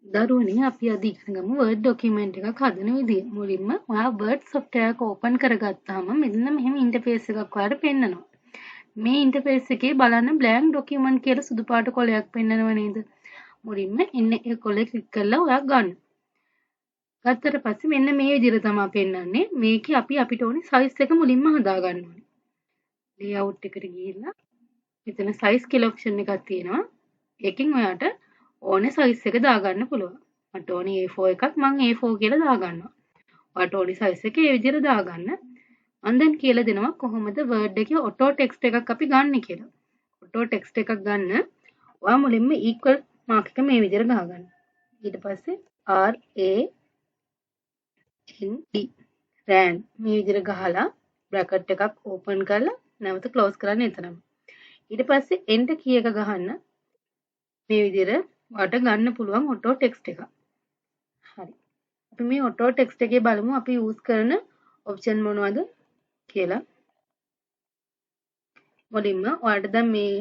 දරුවනේ අපි අද ඉගෙන ගමු Word document එකක් හදන විදිය. මුලින්ම ඔයා Word software එක open කරගත්තාම මෙන්න මෙහෙම ඉන්ටර්ෆේස් එකක් ඔයාලට පෙන්නනවා. මේ ඉන්ටර්ෆේස් එකේ බලන්න blank document කියලා සුදු පාට කොලයක් පෙන්නනව නේද? මුලින්ම එන්න ඒ කොලේ ක්ලික් කරලා ඔයා ගන්න. ගත්තට පස්සේ මෙන්න මේ විදිහට තමයි පෙන්නන්නේ. මේකේ අපිට ඕනේ size එක මුලින්ම හදා ගන්න ඕනේ. layout එකට ගිහිල්ලා මෙතන size කියලා option එකක් තියෙනවා. ඒකෙන් ඔයාට ඕනේ size එක දාගන්න පුළුවන්. මට ඕනේ A4 එකක් මම A4 කියලා දාගන්නවා. ඔයාට ඕනේ size එක ඒ විදිහට දාගන්න. මම දැන් කියලා දෙනවා කොහොමද Word එකේ auto text එකක් අපි ගන්න කියලා. auto text එකක් ගන්න ඔයා මුලින්ම equal mark එක මේ විදිහට ගහගන්න. ඊට පස්සේ R A N D rand මේ විදිහට ගහලා bracket එකක් open කරලා නැවත close කරන්න එතනම. ඊට පස්සේ enter key එක ගහන්න මේ විදිහට ඔයාට ගන්න පුළුවන් auto text එක. හරි. අපි මේ auto text එකේ බලමු අපි use කරන option මොනවද කියලා. මුලින්ම ඔයාලට දැන් මේ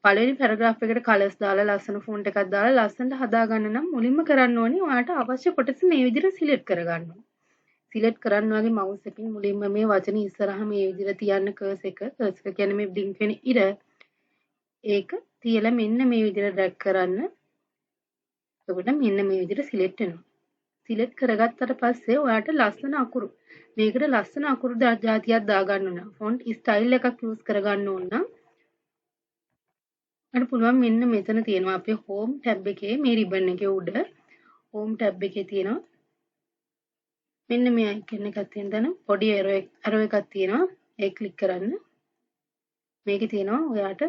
පළවෙනි paragraph එකට colors දාලා ලස්සන font එකක් දාලා ලස්සනට හදා ගන්න නම් මුලින්ම කරන්න ඕනේ ඔයාලට අවශ්‍ය කොටස මේ විදිහට select කරගන්න ඕනේ. select කරන්න වගේ mouse එකෙන් මුලින්ම මේ වචනේ ඉස්සරහා මේ විදිහට තියන්න cursor එක. cursor කියන්නේ මේ blink වෙන ඉර. ඒක තියලා මෙන්න මේ විදිහට drag කරන්න. එතකොට මෙන්න මේ විදිහට select වෙනවා. select කරගත්තට පස්සේ ඔයාට ලස්සන අකුරු මේකට ලස්සන අකුරු જાතියක් දාගන්න ඕන. font style එකක් use කරගන්න ඕන නම් අපිට පුළුවන් මෙන්න මෙතන තියෙනවා අපේ home tab එකේ මේ ribbon එකේ උඩ home tab එකේ තියෙනවා මෙන්න මේ icon එකක් තියෙන තැන පොඩි arrow එකක් තියෙනවා ඒක click කරන්න. මේකේ තියෙනවා ඔයාට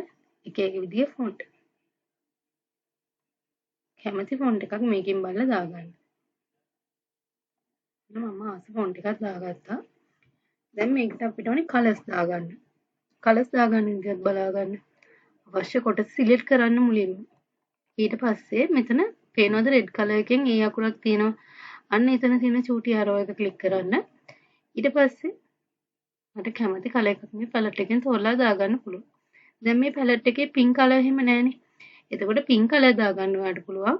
එක එක විදිහේ font. කැමති font එකක් මේකෙන් බලලා දාගන්න. මම ආස font එකක් දාගත්තා. දැන් මේකට අපිට ඕනේ colors දාගන්න. colors දාගන්න විදිහත් බලා ගන්න. අවශ්‍ය කොටස select කරන්න මුලින්ම. ඊට පස්සේ මෙතන පේනවද red color එකෙන් ඒ අකුරක් තියෙනවා. අන්න එතන තියෙන චූටි arrow එක click කරන්න. ඊට පස්සේ මට කැමති color එකක් මේ palette එකෙන් තෝරලා දාගන්න පුළුවන්. දැන් මේ palette එකේ pink color එහෙම නැහැනේ. එතකොට pink color දාගන්න ඔයාලට පුළුවන්.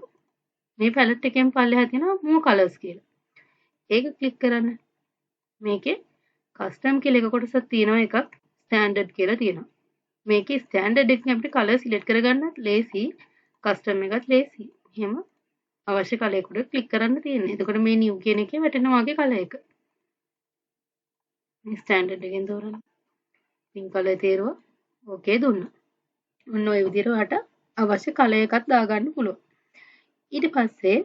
මේ palette එකෙන් පල්ලෙහා තියෙනවා more colors කියලා. ඒක click කරන්න. මේකේ custom කියලා එක කොටසක් තියෙනවා එකක් standard කියලා තියෙනවා. මේකේ standard එකෙන් අපිට color select කරගන්නත් ලේසි custom එකත් ලේසි. එහෙම අවශ්‍ය color එකට click කරන්න තියෙන්නේ. එතකොට මේ new කියන එකේ වැටෙනවා වගේ color එක. මේ standard එකෙන් තෝරන්න. pink color තේරුවා. okay දුන්නා. ඔන්න ඔය විදිහට ඔයාට අවශ්‍ය color එකක් දාගන්න පුළුවන්. ඊට පස්සේ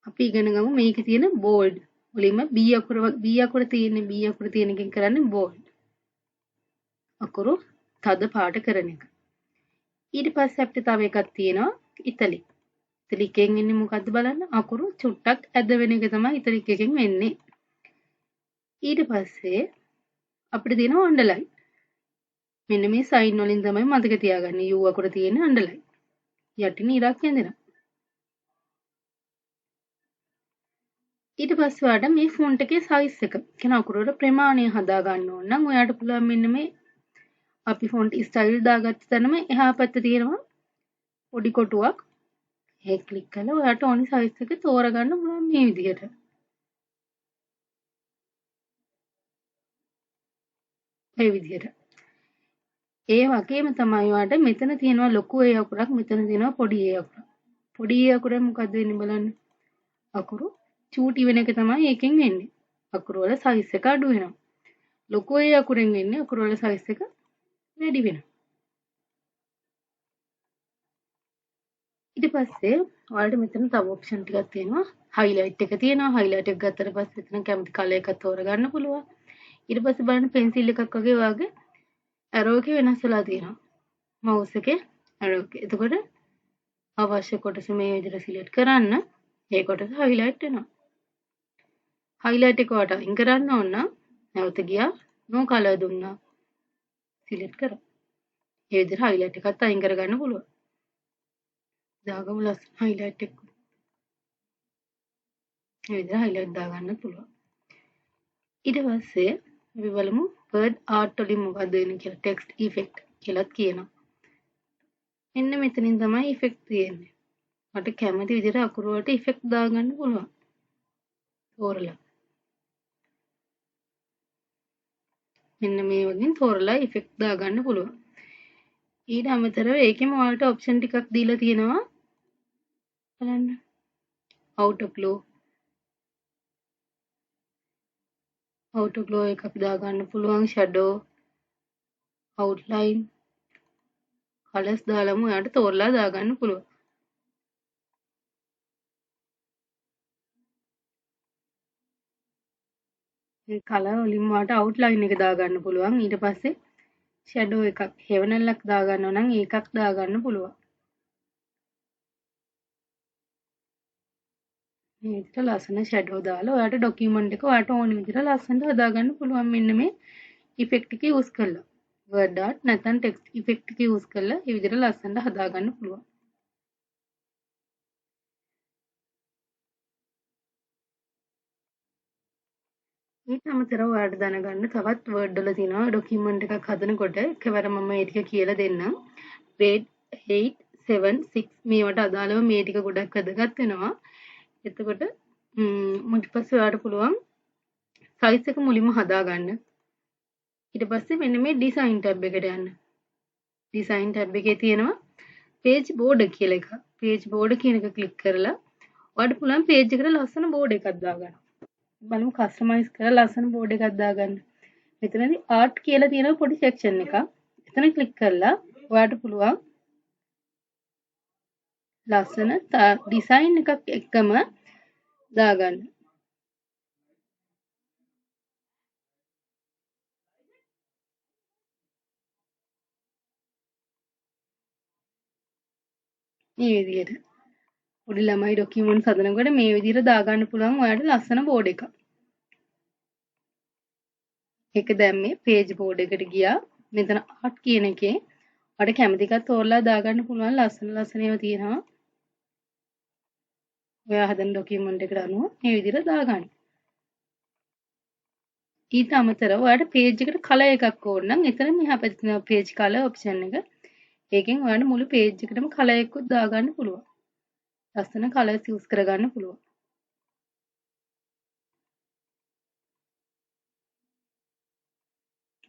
අපි ඉගෙන ගමු මේකේ තියෙන bold. මුලින්ම B අකුර තියෙන එකෙන් කරන්නේ bold. අකුරු තද පාට කරන එක. ඊට පස්සේ අපිට තව එකක් තියෙනවා italic. italic එකෙන් එන්නේ මොකද්ද බලන්න අකුරු චුට්ටක් ඇද වෙන එක තමයි italic එකෙන් වෙන්නේ. ඊට පස්සේ අපිට තියෙනවා underline. මෙන්න මේ sign වලින් තමයි මතක තියාගන්නේ u අකුර තියෙන underline. යටින් ඉරක් ඇඳෙනවා. ඊට පස්සේ ඔයාලට මේ font එකේ size එක කියන අකුරු වල ප්‍රමාණය හදා ගන්න ඕන නම් ඔයාලට පුළුවන් මෙන්න මේ අපි font style දාගත්ත තැනම එහා පැත්තේ තියෙනවා පොඩි කොටුවක්. ඒක ක්ලික් කරලා ඔයාලට ඕනි size එක තෝරගන්න පුළුවන් මේ විදිහට. මේ විදිහට. ඒ වගේම තමයි ඔයාලට මෙතන තියෙනවා ලොකු A අකුරක් මෙතන තියෙනවා පොඩි A අකුරක්. පොඩි A අකුරෙන් මොකද්ද වෙන්නේ බලන්න. අකුරු චූටි වෙන එක තමයි ඒකෙන් වෙන්නේ. අකුරු වල size එක අඩු වෙනවා. ලොකු A අකුරෙන් වෙන්නේ අකුරු වල size එක වැඩි වෙනවා. ඊට පස්සේ ඔයාලට මෙතන තව ඔප්ෂන් ටිකක් තියෙනවා. highlight එක තියෙනවා. highlight එක ගත්තට පස්සේ එතන කැමති color එකක් තෝරගන්න පුළුවන්. ඊට පස්සේ බලන්න pencil එකක් වගේ arrow එක වෙනස් වෙලා තියෙනවා. mouse එකේ arrow එක. එතකොට අවශ්‍ය කොටස මේ විදිහට select කරන්න ඒ කොටස highlight වෙනවා. highlight එක වට අයින් කරන්න ඕන නම් නැවත ගියා no color දුන්නා. select කරා. ඒ විදිහට highlight එකත් අයින් කරගන්න පුළුවන්. දාගමු ලස්සන highlight එක. මේ විදිහට highlight දාගන්න පුළුවන්. ඊට පස්සේ අපි බලමු word art වලින් මොකක්ද වෙන්නේ කියලා text effect කියලාත් කියනවා. මෙන්න මෙතනින් තමයි ඉෆෙක්ට් තියෙන්නේ. මට කැමති විදිහට අකුරු වලට ඉෆෙක්ට් දාගන්න පුළුවන්. තෝරලා. මෙන්න මේ වගේ තෝරලා ඉෆෙක්ට් දාගන්න පුළුවන්. ඊට අමතරව ඒකෙම ඔයාලට ඔප්ෂන් ටිකක් දීලා තියෙනවා. බලන්න. outer glow එකක් දාගන්න පුළුවන්. shadow, outline, colors දාලාම ඔයාලට තෝරලා දාගන්න පුළුවන්. ඒ කලර් වලින් ඔයාලට outline එක දාගන්න පුළුවන්. ඊට පස්සේ shadow එකක් heavenල්ලක් දාගන්නවා නම් ඒකක් දාගන්න පුළුවන්. මේ විදිහට ලස්සන shadow දාලා ඔයාලට document එක ඔයාලට ඕන විදිහට ලස්සනට හදාගන්න පුළුවන්. මෙන්න මේ effect එක use කරලා. word art නැත්නම් text effect එක use කරලා මේ විදිහට ලස්සනට හදාගන්න පුළුවන්. ඊට අමතරව ඔයාලට දැනගන්න තවත් word වල තියෙනවා document එකක් හදනකොට එකවර මම මේ ටික කියලා දෙන්නම්. grade 8 7 6 මේවට අදාළව මේ ටික ගොඩක් වැදගත් වෙනවා. එතකොට ඊට පස්සේ ඔයාලට පුළුවන් size එක මුලින්ම හදාගන්න. ඊට පස්සේ මෙන්න මේ design tab එකට යන්න. design tab එකේ තියෙනවා page border කියලා එකක්. page border කියන එක ක්ලික් කරලා ඔයාලට පුළුවන් page එකට ලස්සන border එකක් දාගන්න. බලමු customize කරලා ලස්සන border එකක් දාගන්න. මෙතනදී art කියලා තියෙන පොඩි section එකක්. එතන ක්ලික් කරලා ඔයාලට පුළුවන් ලස්සන design එකක් එක්කම දාගන්න. මේ විදිහට පොඩි ළමයි ඩොකියුමන්ට්ස් හදනකොට මේ විදිහට දාගන්න පුළුවන් ඔයාලට ලස්සන බෝඩ් එකක්. ඒක දැන් මේ page board එකට ගියා. මෙතන art කියන එකේ ඔයාලට කැමති එකක් තෝරලා දාගන්න පුළුවන් ලස්සන ඒවා තියෙනවා. ඔයා හදන ඩොකියුමන්ට් එකට අනුව මේ විදිහට දාගන්න. ඊට අමතරව ඔයාලට page එකට color එකක් ඕන නම් එතන මෙහා පැත්තේ තියෙන page color option එක. ඒකෙන් ඔයාලට මුළු page එකටම color එකකුත් දාගන්න පුළුවන්. ලස්සන colors use කරගන්න පුළුවන්.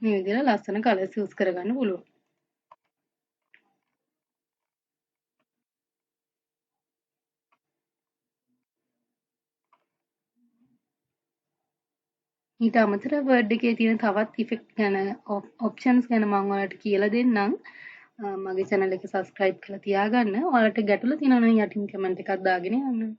මේ විදිහට ලස්සන colors use කරගන්න පුළුවන්. ඊට අමතරව Word එකේ තියෙන තවත් effect ගැන options ගැන මම ඔයාලට කියලා දෙන්නම්. මගේ channel එක subscribe කරලා තියාගන්න. ඔයාලට ගැටලු තියෙනවා නම් යටින් comment එකක් දාගෙන යන්න.